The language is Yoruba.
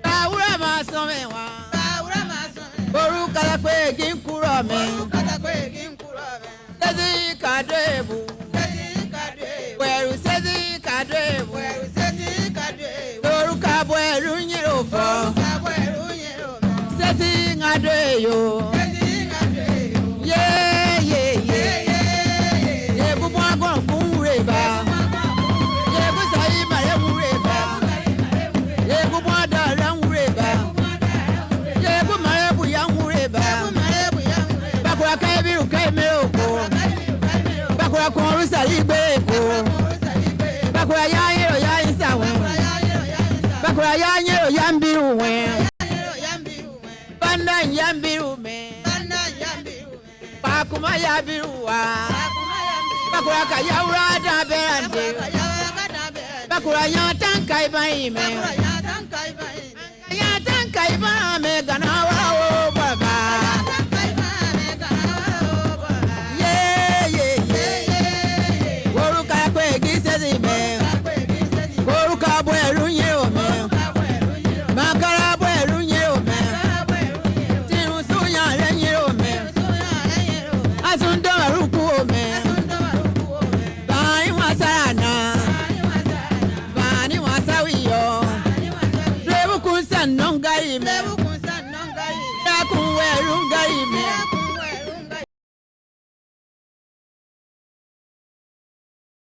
Bawura masome wa. Boru kala kwe ginkuro me. Sezi kadebu. Weru sezi kadebu. Boru kabweru nyirofo. Sezi ngadeyo. Yeah. Ye bubu agon kunreba. Ye busai mare mureba. Ye bubu adara mureba. Ye bu mare bu yang mureba. Bakura kaibiru kaimeroko. Bakura konru salibeko. Bakura yanyero yansawe. Bakura yanyero yambiru we. Banda yambiru me. Bakuma yabiruwa. Bakura kayawra da berande. Bakura yantan kaibaime. Yantan kaibame ganawa o baba. Yeah. Woru kakwe gisezi me. Woru kabwe runye o me. Makara bwe runye o me. Tinu suya renye o me. Asundo maruku o me. Bani wasana. Bani wasawiyo. Rebu kunsan nongai me. Yakun weru ngai me.